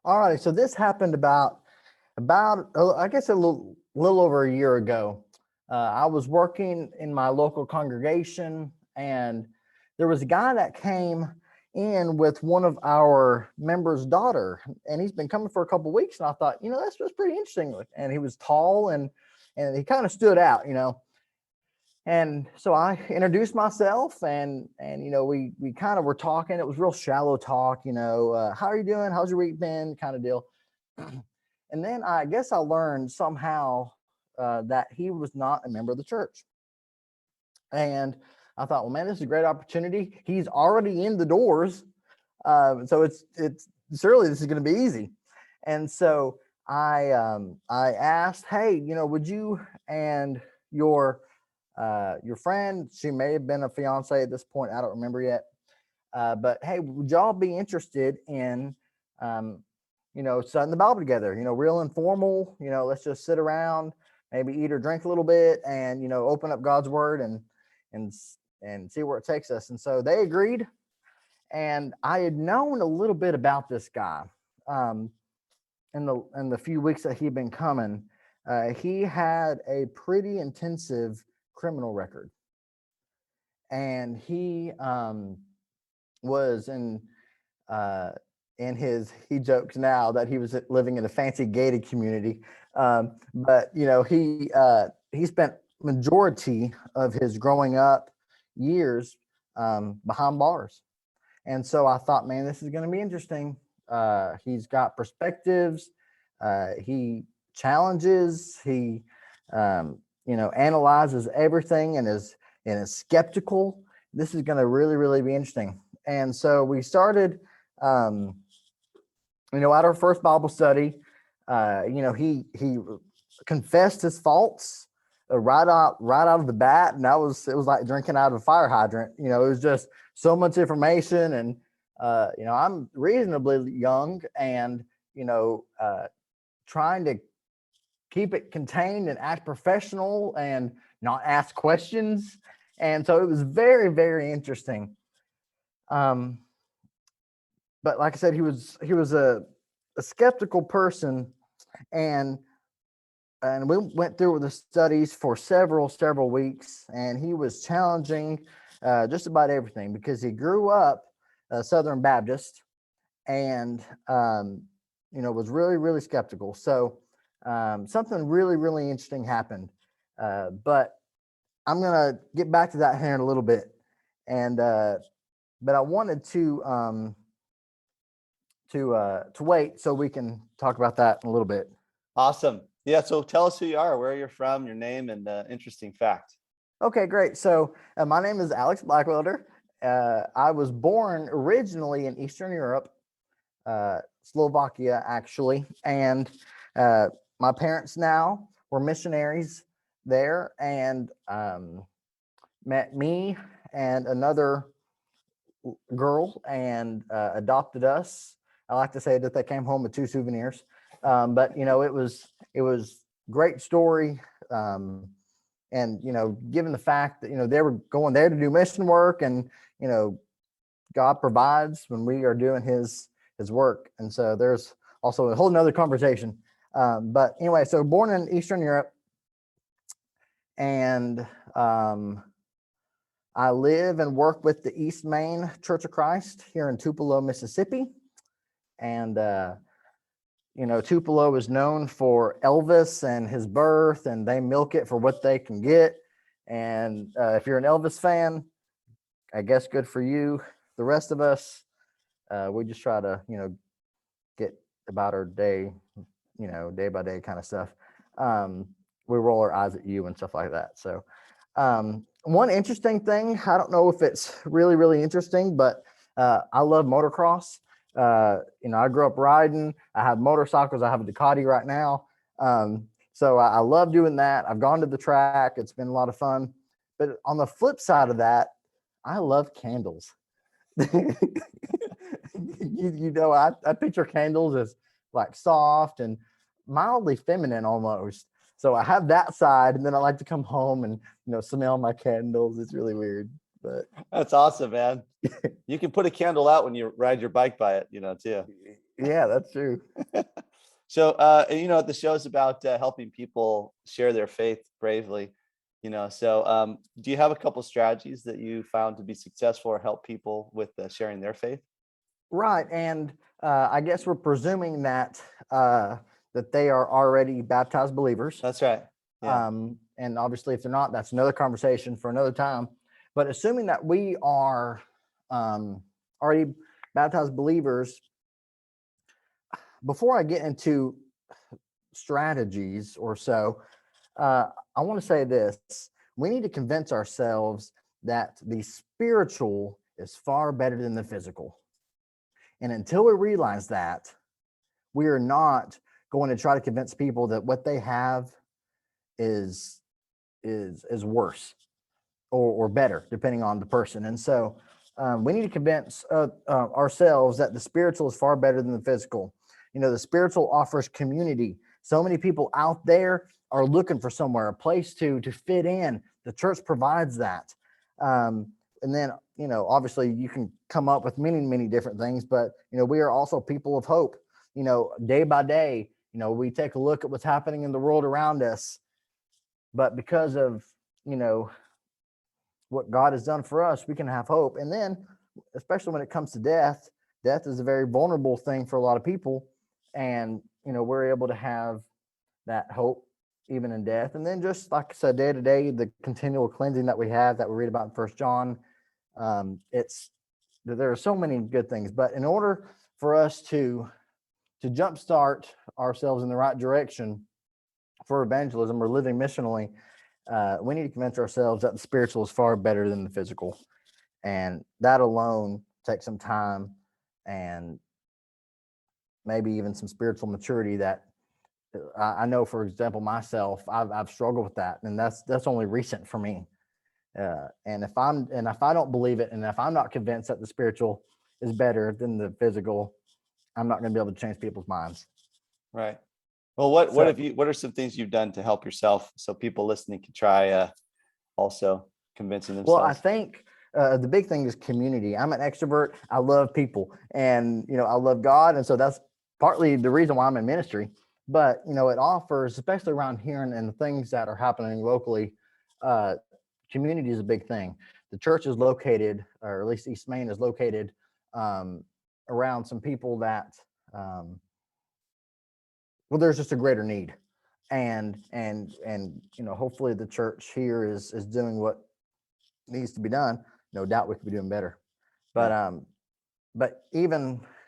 All right, so this happened about I guess a little over a year ago. I was working in my local congregation, and there was a guy that came in with one of our members' daughter, and he's been coming for a couple of weeks. And I thought, that's pretty interesting. And he was tall, and he kind of stood out. And so I introduced myself, and we kind of were talking. It was real shallow talk, how are you doing? How's your week been? Kind of deal. And then I guess I learned somehow that he was not a member of the church. And I thought, well, man, this is a great opportunity. He's already in the doors, so it's surely this is going to be easy. And so I asked, hey, would you and your friend, she may have been a fiance at this point, I don't remember yet, but hey, would y'all be interested in studying the Bible together, real informal, let's just sit around, maybe eat or drink a little bit, and open up God's word and see where it takes us. And so they agreed, and I had known a little bit about this guy in the few weeks that he'd been coming. He had a pretty intensive criminal record, and he was he jokes now that he was living in a fancy gated community, but he spent majority of his growing up years behind bars. And so I thought, man, this is going to be interesting. He's got perspectives, he challenges, he analyzes everything, and is skeptical. This is going to really, really be interesting. And so we started at our first Bible study. He confessed his faults right out of the bat, and it was like drinking out of a fire hydrant. It was just so much information, and I'm reasonably young, and trying to keep it contained and act professional and not ask questions. And so it was very, very interesting. But like I said, he was a skeptical person, and we went through the studies for several weeks, and he was challenging just about everything, because he grew up Southern Baptist, and was really, really skeptical. So something really, really interesting happened, but I'm gonna get back to that here in a little bit. And but I wanted to wait so we can talk about that in a little bit. Awesome. Yeah. So tell us who you are, where you're from, your name, and interesting fact. Okay, great. So my name is Alex Blackwelder. I was born originally in Eastern Europe, Slovakia, actually. And my parents now were missionaries there, and met me and another girl, and adopted us. I like to say that they came home with 2 souvenirs, but it was great story. And given the fact that they were going there to do mission work, and God provides when we are doing His work, and so there's also a whole nother conversation. But anyway, so born in Eastern Europe, and I live and work with the East Main Church of Christ here in Tupelo, Mississippi. And, Tupelo is known for Elvis and his birth, and they milk it for what they can get. And if you're an Elvis fan, I guess good for you. The rest of us, we just try to, get about our day, day by day kind of stuff. We roll our eyes at you and stuff like that. So one interesting thing, I don't know if it's really, really interesting, but I love motocross. I grew up riding. I have motorcycles. I have a Ducati right now. So I love doing that. I've gone to the track. It's been a lot of fun. But on the flip side of that, I love candles. I picture candles as like soft and mildly feminine almost. So I have that side, and then I like to come home and smell my candles. It's really weird, but that's awesome, man. You can put a candle out when you ride your bike by it, too. Yeah, that's true. So, the show's about helping people share their faith bravely. So do you have a couple strategies that you found to be successful or help people with sharing their faith? Right, and I guess we're presuming that that they are already baptized believers. That's right. Yeah. And obviously, if they're not, that's another conversation for another time. But assuming that we are already baptized believers, before I get into strategies or so, I want to say this: we need to convince ourselves that the spiritual is far better than the physical. And until we realize that, we are not going to try to convince people that what they have is is worse or better, depending on the person. And so we need to convince ourselves that the spiritual is far better than the physical. The spiritual offers community. So many people out there are looking for somewhere, a place to fit in. The church provides that. And then, obviously you can come up with many different things, but, we are also people of hope. Day by day, we take a look at what's happening in the world around us, but because of, what God has done for us, we can have hope. And then, especially when it comes to death, death is a very vulnerable thing for a lot of people. And, we're able to have that hope even in death. And then, just like I said, day to day, the continual cleansing that we have that we read about in First John, it's there are so many good things. But in order for us to jumpstart ourselves in the right direction for evangelism or living missionally, we need to convince ourselves that the spiritual is far better than the physical. And that alone takes some time and maybe even some spiritual maturity that I know, for example, myself, I've struggled with that. And that's only recent for me. And if I don't believe it, and if I'm not convinced that the spiritual is better than the physical, I'm not going to be able to change people's minds. Right. Well, what So, what are some things you've done to help yourself so people listening can try also convincing well, I themselves? think the big thing is community. I'm an extrovert. I love people, and I love God, and so that's partly the reason why I'm in ministry. But it offers, especially around here and the things that are happening locally, uh, community is a big thing. The church is located, or at least East Main is located um, around some people that, um, well, there's just a greater need, and hopefully the church here is doing what needs to be done. No doubt we could be doing better. But Yeah.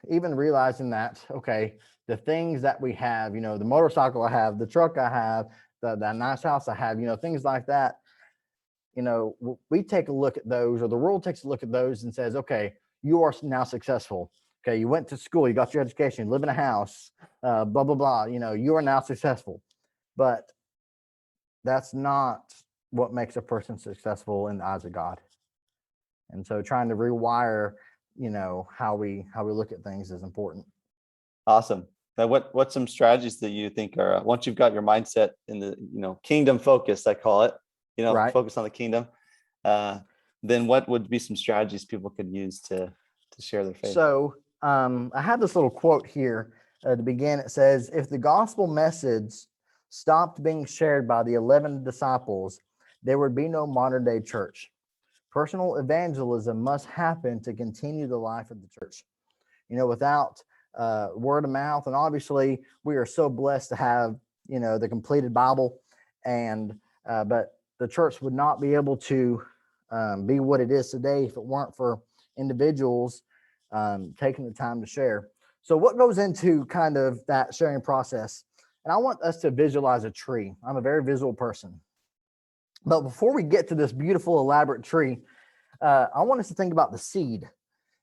even realizing that, okay, the things that we have, the motorcycle I have, the truck I have, the nice house I have, things like that, we take a look at those, or the world takes a look at those and says, okay, you are now successful. Okay, you went to school, you got your education, you live in a house, blah blah blah. You are now successful. But that's not what makes a person successful in the eyes of God. And so trying to rewire, how we look at things is important. Awesome. Now, what's some strategies that you think are once you've got your mindset in the kingdom focused, I call it, Right. focus on the kingdom, uh, then what would be some strategies people could use to share their faith? So I have this little quote here to begin. It says, if the gospel message stopped being shared by the 11 disciples, there would be no modern day church. Personal evangelism must happen to continue the life of the church. Without word of mouth, and obviously we are so blessed to have, the completed Bible, and but the church would not be able to be what it is today if it weren't for individuals taking the time to share. So what goes into kind of that sharing process? And I want us to visualize a tree. I'm a very visual person. But before we get to this beautiful, elaborate tree, I want us to think about the seed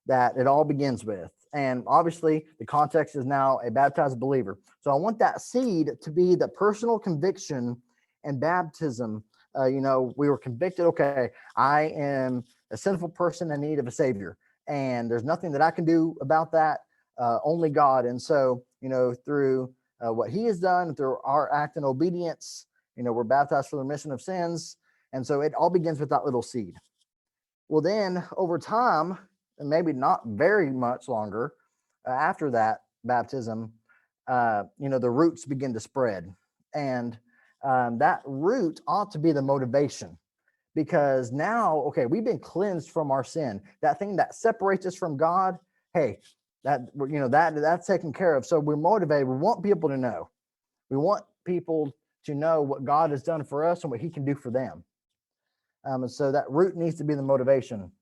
that it all begins with. And obviously, the context is now a baptized believer. So I want that seed to be the personal conviction and baptism. We were convicted, okay, I am a sinful person in need of a savior. And there's nothing that I can do about that, only God. And so, through what he has done, through our act in obedience, we're baptized for the remission of sins. And so it all begins with that little seed. Well, then over time, and maybe not very much longer after that, baptism, the roots begin to spread. And that root ought to be the motivation, because now, okay, we've been cleansed from our sin. That thing that separates us from God, hey, that's taken care of. So we're motivated. We want people to know. We want people to know what God has done for us and what he can do for them. And so that root needs to be the motivation.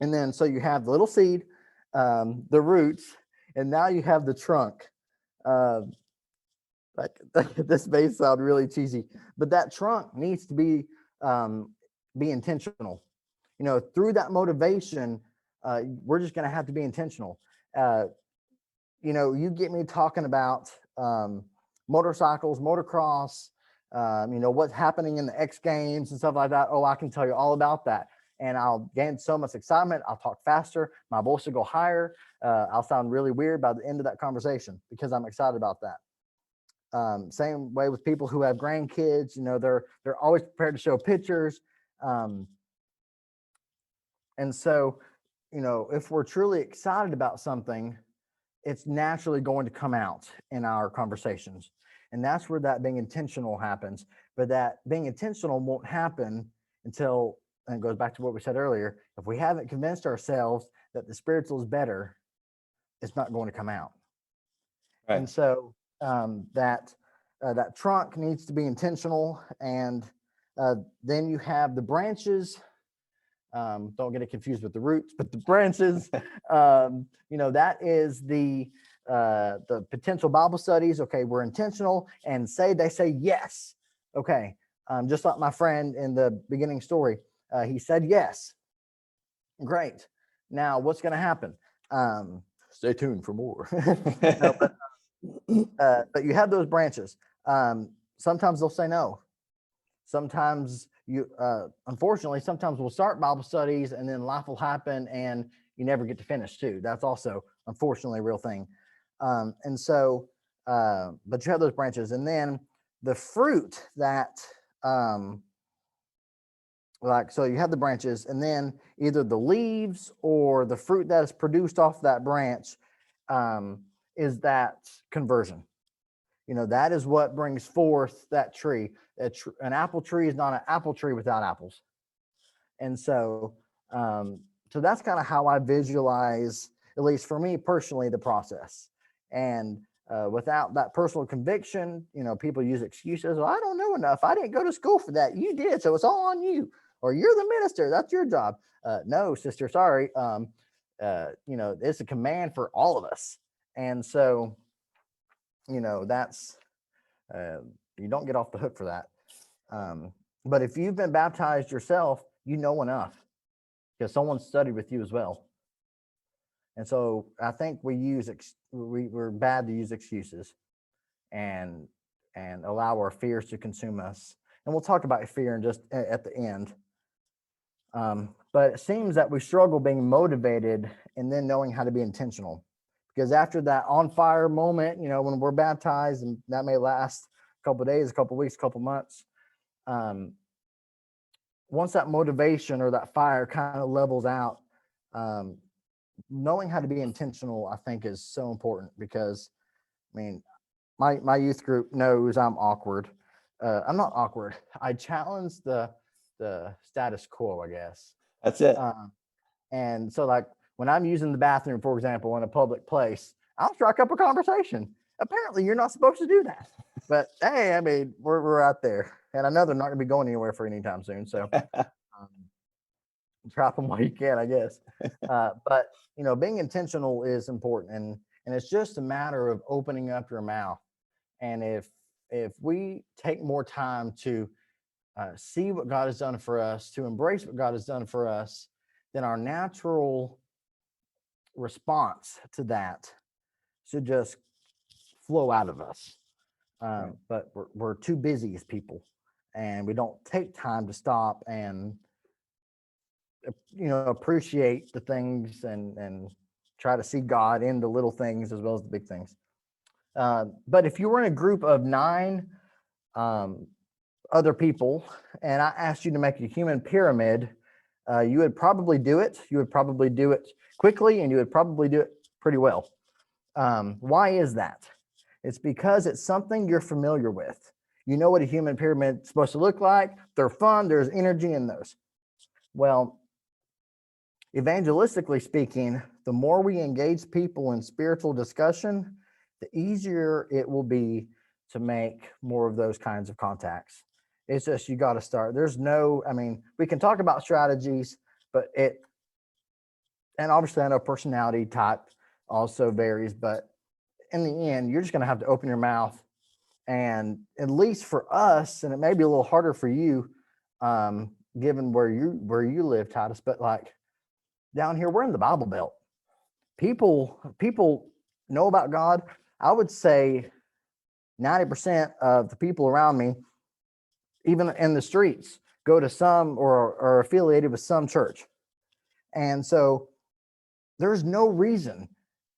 And then, so you have the little seed, the roots, and now you have the trunk. Like this may sound really cheesy, but that trunk needs to be intentional. Through that motivation, we're just going to have to be intentional. You get me talking about motorcycles, motocross, what's happening in the X Games and stuff like that. Oh, I can tell you all about that. And I'll gain so much excitement. I'll talk faster. My voice will go higher. I'll sound really weird by the end of that conversation because I'm excited about that. Same way with people who have grandkids. They're always prepared to show pictures. And so, if we're truly excited about something, it's naturally going to come out in our conversations. And that's where that being intentional happens. But that being intentional won't happen until, and it goes back to what we said earlier, if we haven't convinced ourselves that the spiritual is better, it's not going to come out. Right. And so that trunk needs to be intentional. And then you have the branches. Don't get it confused with the roots, but the branches, that is the potential Bible studies. Okay, we're intentional, and they say yes. Okay, just like my friend in the beginning story, he said yes. Great. Now, what's going to happen? Stay tuned for more. But you have those branches. Sometimes they'll say no. Sometimes unfortunately, sometimes we'll start Bible studies and then life will happen and you never get to finish too. That's also unfortunately a real thing. And so, but you have those branches, and then the fruit that, so you have the branches, and then either the leaves or the fruit that is produced off that branch is that conversion. That is what brings forth that tree. An apple tree is not an apple tree without apples. And so, so that's kind of how I visualize, at least for me personally, the process. And without that personal conviction, people use excuses. Well, I don't know enough. I didn't go to school for that. You did, so it's all on you. Or you're the minister. That's your job. No, sister, sorry. It's a command for all of us. And so, that's you don't get off the hook for that. But if you've been baptized yourself, you know enough because someone studied with you as well. And so I think we're bad to use excuses and allow our fears to consume us. And we'll talk about fear just at the end. But it seems that we struggle being motivated and then knowing how to be intentional. Because after that on fire moment, when we're baptized, and that may last a couple of days, a couple of weeks, a couple of months, once that motivation or that fire kind of levels out, knowing how to be intentional, I think, is so important. Because, my youth group knows I'm awkward. I'm not awkward. I challenge the status quo, I guess. That's it. And so, like, when I'm using the bathroom, for example, in a public place, I'll strike up a conversation. Apparently, you're not supposed to do that. But hey, we're out there. And I know they're not going to be going anywhere for any time soon. So drop them while you can, I guess. But, being intentional is important. And it's just a matter of opening up your mouth. And if we take more time to see what God has done for us, to embrace what God has done for us, then our natural response to that should just flow out of us. Right. But we're too busy as people, and we don't take time to stop and appreciate the things and try to see God in the little things as well as the big things. But if you were in a group of 9 other people and I asked you to make a human pyramid, you would probably do it. You would probably do it quickly, and you would probably do it pretty well. Why is that? It's because it's something you're familiar with. You know what a human pyramid is supposed to look like. They're fun. There's energy in those. Well, evangelistically speaking, the more we engage people in spiritual discussion, the easier it will be to make more of those kinds of contacts. It's just, you got to start. There's no, I mean, we can talk about strategies, but and obviously I know personality type also varies, but in the end, you're just going to have to open your mouth. And at least for us, and it may be a little harder for you, given where you live, Titus, but like down here, we're in the Bible Belt. People know about God. I would say 90% of the people around me, even in the streets, go to some or are affiliated with some church. And so there's no reason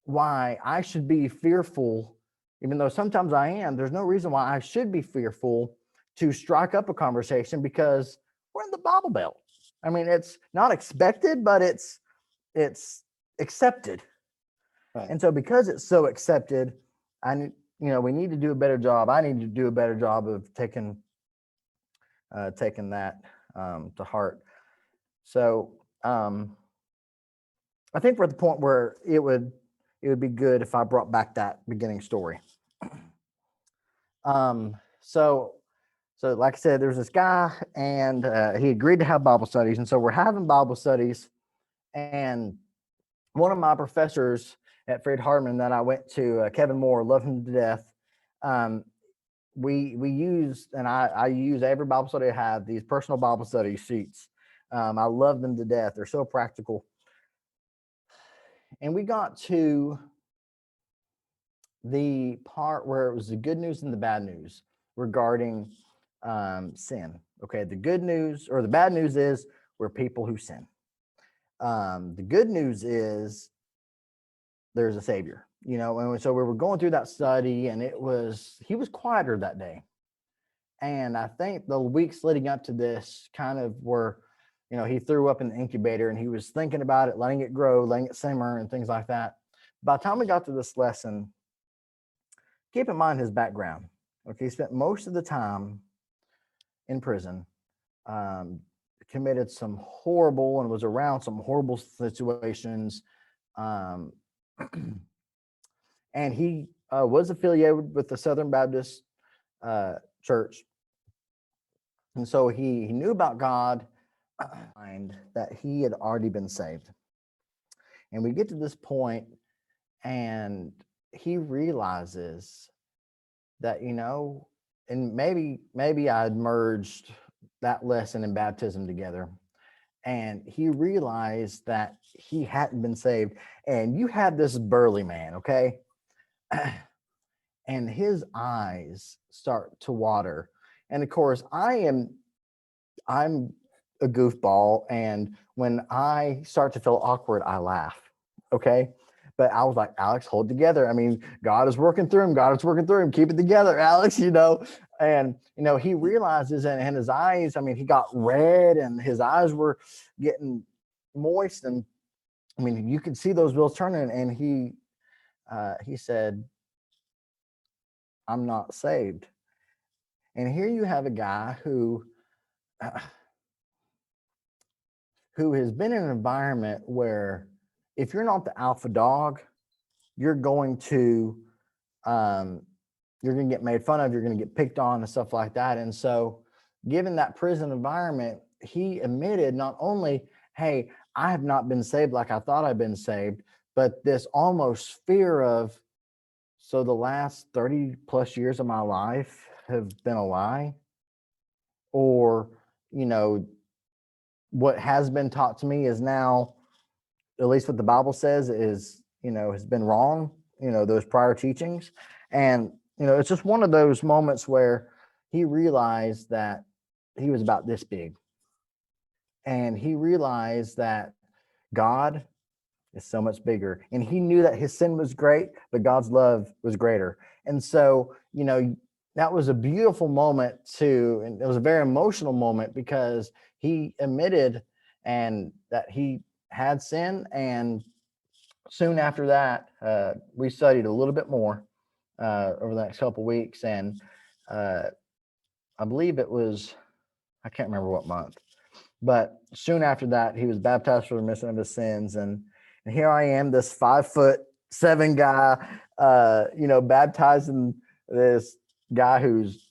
why I should be fearful, even though sometimes I am. There's no reason why I should be fearful to strike up a conversation, because we're in the Bible Belt. I mean, it's not expected, but it's accepted. Right. And so because it's so accepted, we need to do a better job. I need to do a better job of taking that to heart. So I think we're at the point where it would be good if I brought back that beginning story. So like I said, there's this guy, and he agreed to have Bible studies. And so we're having Bible studies, and one of my professors at Fred Hardman that I went to, Kevin Moore, love him to death. We use, and I use every Bible study I have, these personal Bible study sheets. I love them to death. They're so practical. And we got to the part where it was the good news and the bad news regarding sin. Okay, the good news or the bad news is we're people who sin. The good news is there's a Savior, and so we were going through that study, and he was quieter that day. And I think the weeks leading up to this kind of were, he threw up in the incubator, and he was thinking about it, letting it grow, letting it simmer, and things like that. By the time we got to this lesson, keep in mind his background. Okay, he spent most of the time in prison, committed some horrible and was around some horrible situations. And he was affiliated with the Southern Baptist Church. And so he knew about God, and that he had already been saved. And we get to this point, and he realizes that, and maybe I'd merged that lesson and baptism together. And he realized that he hadn't been saved. And you have this burly man, okay? And his eyes start to water. And of course, I'm a goofball. And when I start to feel awkward, I laugh. Okay. But I was like, Alex, hold together. I mean, God is working through him. God is working through him. Keep it together, Alex, And, he realizes, and his eyes, I mean, he got red and his eyes were getting moist. And I mean, you could see those wheels turning. And he said, I'm not saved. And here you have a guy who has been in an environment where if you're not the alpha dog, you're going to get made fun of, you're going to get picked on and stuff like that. And so given that prison environment, he admitted not only, hey, I have not been saved like I thought I'd been saved, but this almost fear of, so the last 30 plus years of my life have been a lie, or, what has been taught to me is now, at least what the Bible says is, has been wrong, those prior teachings. And, it's just one of those moments where he realized that he was about this big. And he realized that God is so much bigger. And he knew that his sin was great, but God's love was greater. And so, that was a beautiful moment too. And it was a very emotional moment because he admitted and that he had sin, and soon after that, we studied a little bit more over the next couple weeks, and uh, I believe it was, I can't remember what month, but soon after that, he was baptized for the remission of his sins, and here I am, this 5'7" guy, baptizing this guy who's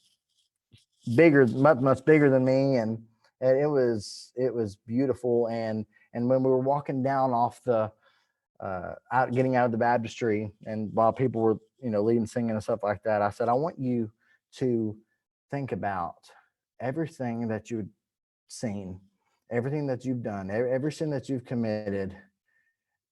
bigger, much bigger than me, and it was beautiful. And when we were walking down off the getting out of the baptistry, and while people were leading singing and stuff like that, I said, I want you to think about everything that you've seen, everything that you've done, every sin that you've committed.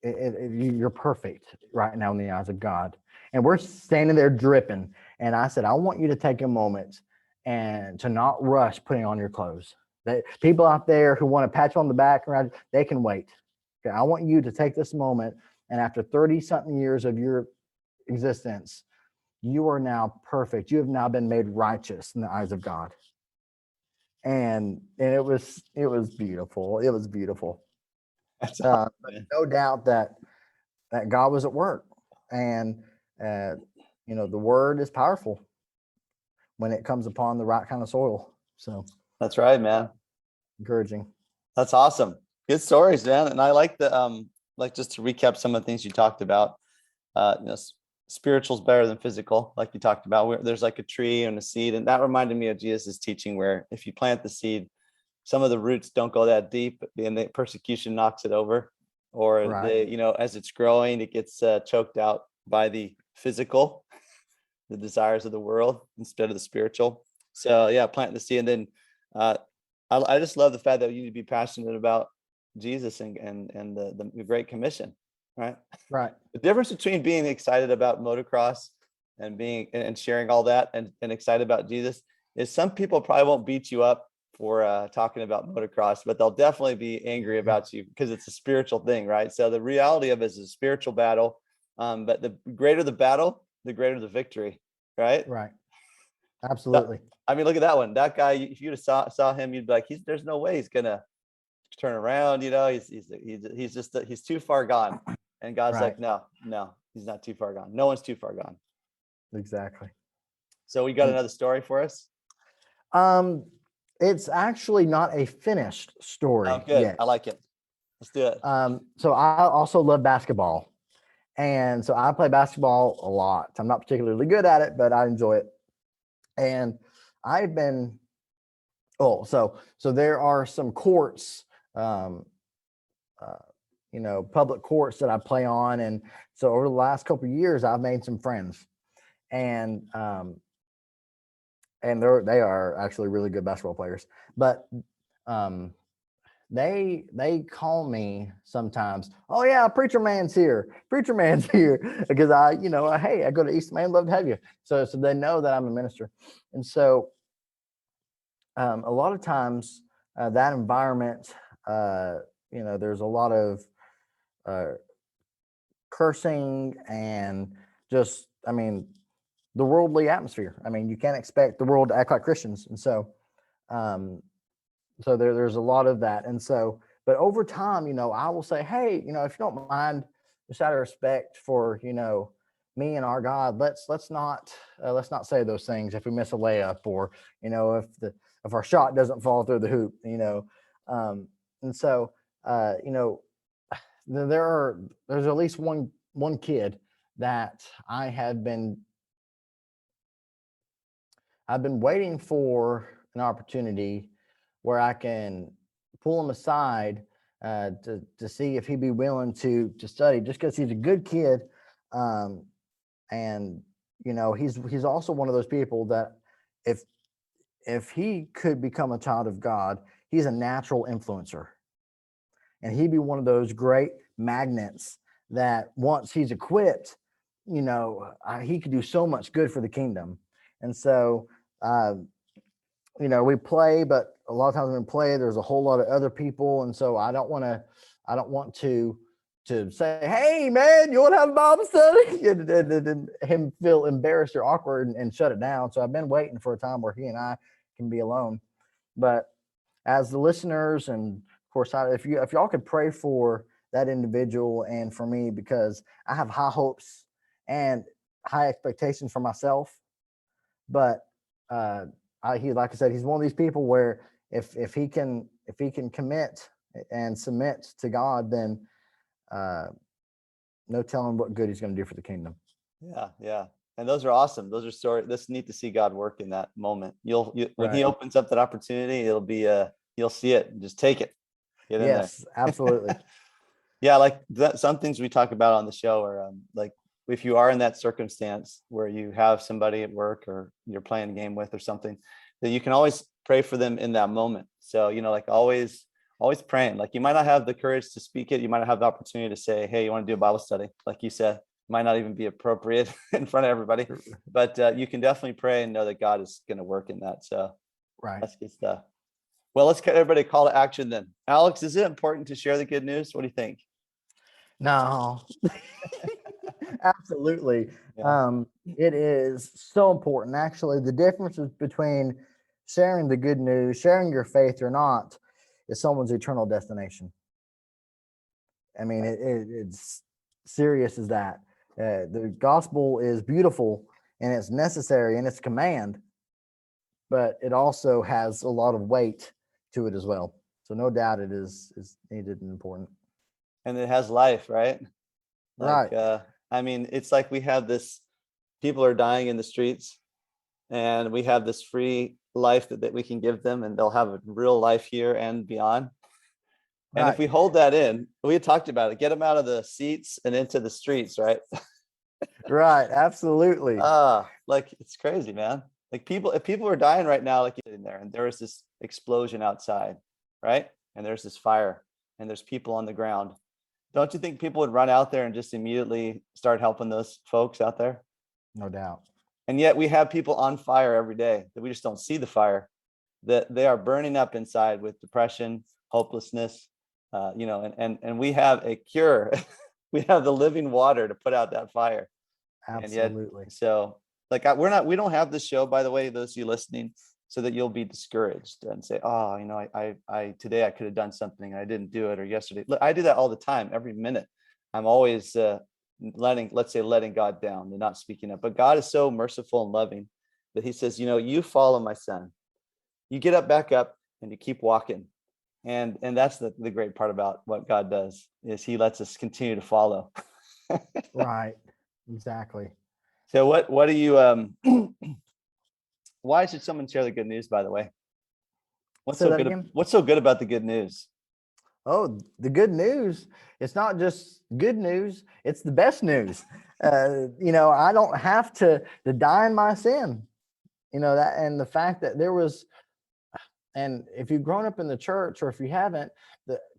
You're perfect right now in the eyes of God. And we're standing there dripping. And I said, I want you to take a moment and to not rush putting on your clothes. People out there who want to pat you on the back, they can wait. Okay, I want you to take this moment, and after 30 something years of your existence, you are now perfect. You have now been made righteous in the eyes of God. And it was beautiful. It was beautiful. That's awesome, man. No doubt that God was at work, and the word is powerful when it comes upon the right kind of soil. So That's right, man. encouraging. That's awesome. Good stories, man. And I like the like, just to recap some of the things you talked about. Spiritual's better than physical, like you talked about. There's like a tree and a seed, and that reminded me of Jesus' teaching, where if you plant the seed, some of the roots don't go that deep, and the persecution knocks it over, or Right. as it's growing, it gets choked out by the physical, the desires of the world instead of the spiritual. So yeah, plant the seed. And then I just love the fact that you need to be passionate about Jesus and the Great Commission, right? Right. The difference between being excited about motocross and being and sharing all that and excited about Jesus is some people probably won't beat you up for talking about motocross, but they'll definitely be angry about you because it's a spiritual thing, right? So the reality of it is a spiritual battle, but the greater the battle, the greater the victory, right? Right. Absolutely. I mean, look at that one. That guy, if you'd have saw him, you'd be like, there's no way he's gonna turn around. He's too far gone. And God's Right. like, no, he's not too far gone. No one's too far gone. Exactly. So we got another story for us. It's actually not a finished story Oh, good. yet. I like it. Let's do it. So I also love basketball, and so I play basketball a lot. I'm not particularly good at it, but I enjoy it. And I've been so there are some courts, public courts that I play on, and so over the last couple of years, I've made some friends, and they are actually really good basketball players. But they call me sometimes, oh yeah, preacher man's here, because hey, I go to East Main, love to have you. So they know that I'm a minister. And so a lot of times that environment, there's a lot of cursing and just, the worldly atmosphere. You can't expect the world to act like Christians. And so there's a lot of that. And so, but over time, I will say, hey, if you don't mind, just out of respect for, me and our God, let's not say those things if we miss a layup, or, if our shot doesn't fall through the hoop, and so, there's at least one kid that I've been waiting for an opportunity where I can pull him aside to see if he'd be willing to study, just because he's a good kid, and he's also one of those people that if he could become a child of God, he's a natural influencer, and he'd be one of those great magnets that once he's equipped, he could do so much good for the kingdom. And so we play, but a lot of times when we play, there's a whole lot of other people. And so I don't want to say, hey man, you want to have a Bible study? and him feel embarrassed or awkward and shut it down. So I've been waiting for a time where he and I can be alone. But as the listeners, and of course, if y'all could pray for that individual and for me, because I have high hopes and high expectations for myself. But he, like I said, he's one of these people where if he can commit and submit to God, then no telling what good he's going to do for the kingdom. Yeah, yeah. And those are awesome. Those are stories. That's neat to see God work in that moment. When he Right. opens up that opportunity, it'll be you'll see it and just take it. Get in there. Yes, absolutely. Yeah, like some things we talk about on the show are like if you are in that circumstance where you have somebody at work or you're playing a game with or something, that you can always pray for them in that moment. So, like always praying. Like you might not have the courage to speak it. You might not have the opportunity to say, hey, you want to do a Bible study? Like you said, might not even be appropriate in front of everybody, but you can definitely pray and know that God is going to work in that. So Right. that's good stuff. Well, let's get everybody call to action then. Alex, is it important to share the good news? What do you think? No. Absolutely. Yeah. It is so important. Actually, the differences between sharing the good news, sharing your faith or not, is someone's eternal destination. I mean, it's serious as that. The gospel is beautiful and it's necessary and it's command, but it also has a lot of weight to it as well. So no doubt it is needed and important. And it has life, right? Like, Right. I mean, it's like we have this, people are dying in the streets and we have this free life that we can give them and they'll have a real life here and beyond. And if Right. we hold that in, we talked about it, get them out of the seats and into the streets, right? Right. Absolutely. Like it's crazy, man. Like if people are dying right now, like in there and there was this explosion outside, right? And there's this fire and there's people on the ground. Don't you think people would run out there and just immediately start helping those folks out there? No doubt. And yet we have people on fire every day that we just don't see the fire, that they are burning up inside with depression, hopelessness, and we have a cure. We have the living water to put out that fire. And yet, Absolutely. so like we don't have this show, by the way, those of you listening, so that you'll be discouraged and say, oh, I today I could have done something and I didn't do it, or yesterday. Look, I do that all the time, every minute. I'm always letting God down and not speaking up. But God is so merciful and loving that he says, you follow my son. You get up, back up, and you keep walking. And that's the great part about what God does, is he lets us continue to follow. Right. Exactly. So what do you why should someone share the good news, by the way? What's Say so that good again. what's so good about the good news? Oh, the good news. It's not just good news, it's the best news. I don't have to die in my sin. That, and the fact that there was, and if you've grown up in the church or if you haven't,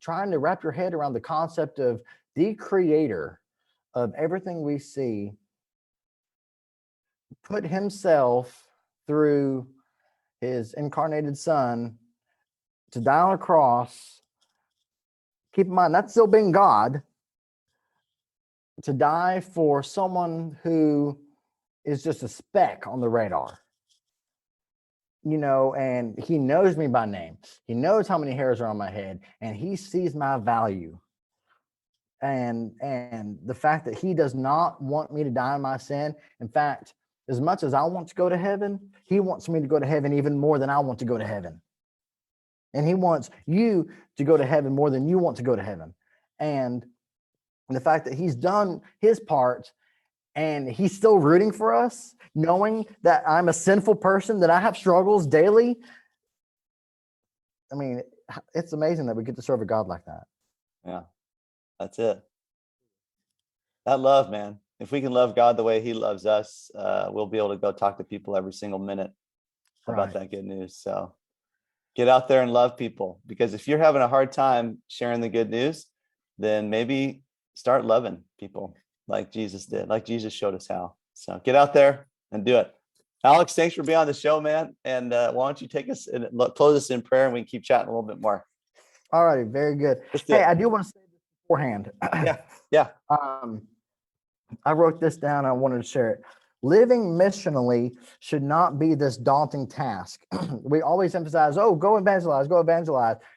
trying to wrap your head around the concept of the creator of everything we see put himself through his incarnated son to die on a cross. Keep in mind, that's still being God, to die for someone who is just a speck on the radar. And he knows me by name. He knows how many hairs are on my head, and he sees my value. And the fact that he does not want me to die in my sin. In fact, as much as I want to go to heaven, he wants me to go to heaven even more than I want to go to heaven. And he wants you to go to heaven more than you want to go to heaven. And the fact that he's done his part and he's still rooting for us, knowing that I'm a sinful person, that I have struggles daily. I mean, it's amazing that we get to serve a God like that. Yeah, that's it. That love, man. If we can love God the way he loves us, we'll be able to go talk to people every single minute about that good news. So get out there and love people, because if you're having a hard time sharing the good news, then maybe start loving people like Jesus did, like Jesus showed us how. So get out there and do it. Alex, thanks for being on the show, man. And why don't you take us and close us in prayer, and we can keep chatting a little bit more. All righty, very good. Hey, I do want to say this beforehand. Yeah. I wrote this down. I wanted to share it. Living missionally should not be this daunting task. We always emphasize, go evangelize.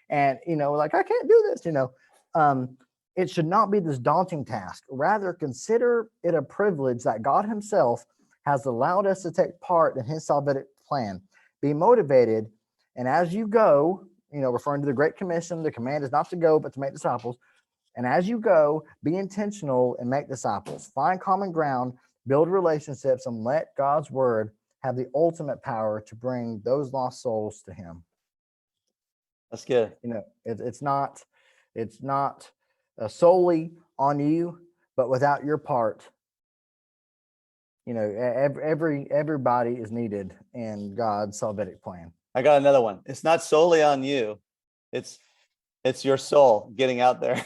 And, like, I can't do this, it should not be this daunting task. Rather, consider it a privilege that God himself has allowed us to take part in his salvific plan. Be motivated, and as you go, referring to the Great Commission, the command is not to go, but to make disciples. And as you go, be intentional and make disciples. Find common ground, build relationships, and let God's word have the ultimate power to bring those lost souls to him. That's good. It's not solely on you, but without your part, everybody is needed in God's salvific plan. I got another one. It's not solely on you. It's your soul getting out there.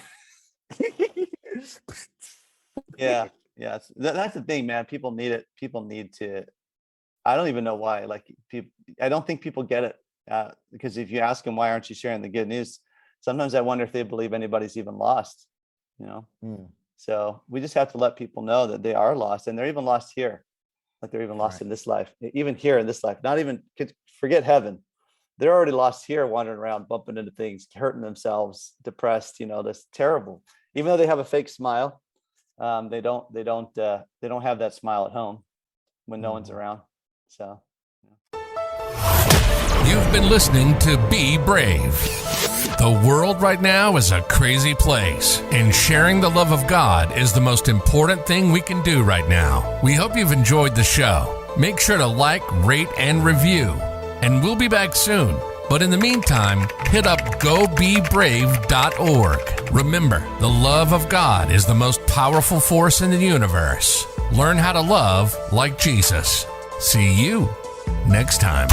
Yeah. That's the thing, man. People need it. People need to. I don't even know why. I don't think people get it. Because if you ask them, why aren't you sharing the good news? Sometimes I wonder if they believe anybody's even lost, So we just have to let people know that they are lost, and they're even lost here. Like they're even lost in this life, even here in this life, not even forget heaven. They're already lost here, wandering around, bumping into things, hurting themselves, depressed, that's terrible. Even though they have a fake smile, they don't have that smile at home when no one's around. So. You've been listening to Be Brave. The world right now is a crazy place, and sharing the love of God is the most important thing we can do right now. We hope you've enjoyed the show. Make sure to like, rate, and review. And we'll be back soon. But in the meantime, hit up gobebrave.org. Remember, the love of God is the most powerful force in the universe. Learn how to love like Jesus. See you next time.